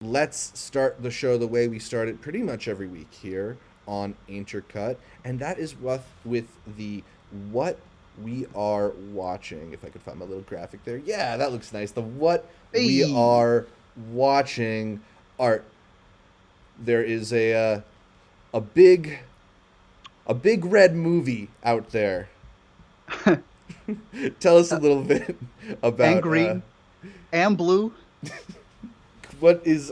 let's start the show the way we start it pretty much every week here on Intercut, and that is with the what we are watching. If I could find my little graphic there, yeah, that looks nice. The what we Hey, are watching art. There is a big a big red movie out there. Tell us a little bit and about green and blue. what is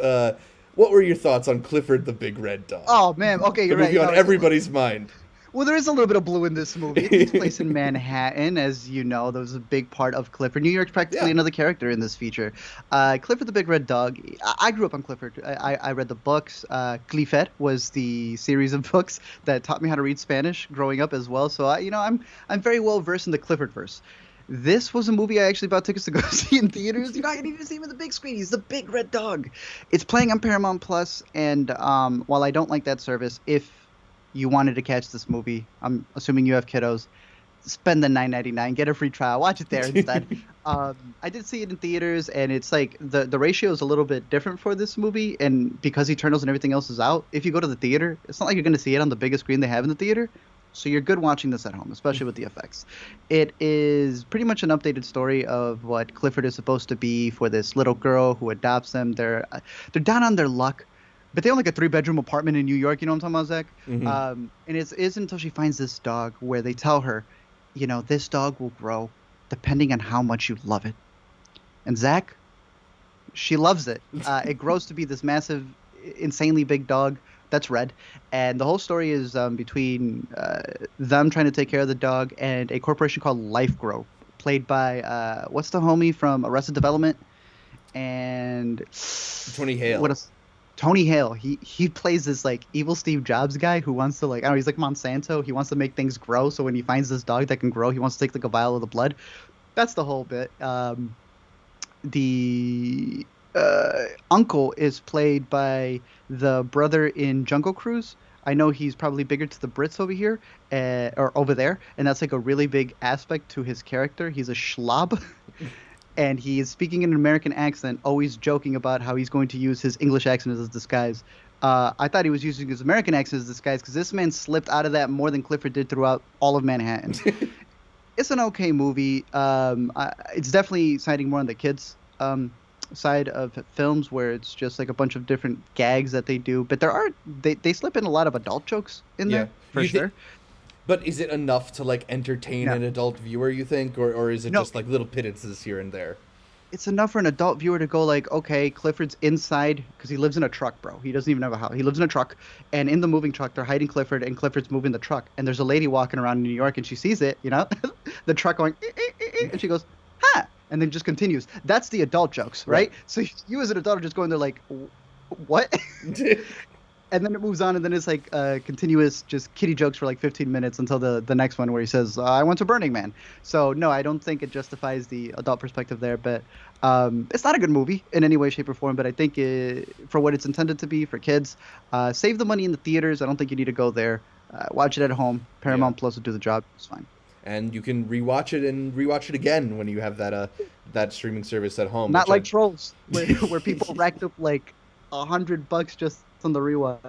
what were your thoughts on Clifford the Big Red Dog? Oh man, okay, The you're right. movie on everybody's mind. Well, there is a little bit of blue in this movie. It takes place in Manhattan, as you know. That was a big part of Clifford. New York's practically Yeah. another character in this feature. Clifford the Big Red Dog. I grew up on Clifford. I read the books. Clifford was the series of books that taught me how to read Spanish growing up as well. So I'm very well versed in the Clifford verse. This was a movie I actually bought tickets to go see in theaters. You know, I didn't even see him in the big screen. He's the Big Red Dog. It's playing on Paramount Plus, and while I don't like that service, if you wanted to catch this movie, I'm assuming you have kiddos, spend the 9.99, get a free trial, watch it there instead. I did see it in theaters, and it's like the ratio is a little bit different for this movie, and because Eternals and everything else is out, if you go to the theater, it's not like you're going to see it on the biggest screen they have in the theater. So you're good watching this at home, especially with the effects. It is pretty much an updated story of what Clifford is supposed to be for this little girl who adopts them. They're down on their luck, but they own like a three-bedroom apartment in New York. You know what I'm talking about, Zach? Hmm. And it isn't until she finds this dog where they tell her, this dog will grow depending on how much you love it. And Zach, she loves it. It grows to be this massive, insanely big dog that's red. And the whole story is between them trying to take care of the dog and a corporation called Life Grow, played by what's the homie from Arrested Development? And Tony what Hale. else? Tony Hale. He plays this like evil Steve Jobs guy who wants to like, I don't know, he's like Monsanto. He wants to make things grow. So when he finds this dog that can grow, he wants to take like a vial of the blood. That's the whole bit. The uncle is played by the brother in Jungle Cruise. I know he's probably bigger to the Brits over here, or over there, and that's like a really big aspect to his character. He's a schlob, and he is speaking in an American accent, always joking about how he's going to use his English accent as a disguise. I thought he was using his American accent as a disguise because this man slipped out of that more than Clifford did throughout all of Manhattan. It's an okay movie. It's definitely siding more on the kids side of films where it's just like a bunch of different gags that they do, but they slip in a lot of adult jokes in Yeah. there for You think sure. but is it enough to like entertain No, an adult viewer, you think, or is it no, just like little pittances here and there? it's enough for an adult viewer to go like, okay, Clifford's inside because he lives in a truck, bro. He doesn't even have a house. He lives in a truck, and in the moving truck, they're hiding Clifford, and Clifford's moving the truck. And there's a lady walking around in New York, and she sees it, the truck going, and she goes, huh, and then just continues. That's the adult jokes, Right. right? So you as an adult are just going there like, what? And then it moves on, and then it's like continuous just kitty jokes for like 15 minutes until the next one where he says, "I went to Burning Man." So no, I don't think it justifies the adult perspective there, but it's not a good movie in any way, shape, or form. But I think for what it's intended to be for kids, save the money in the theaters. I don't think you need to go there. Watch it at home. Yeah. Paramount Plus will do the job. It's fine. And you can rewatch it and rewatch it again when you have that streaming service at home, Not which I like Trolls, where people racked up like $100 just on the rewatch.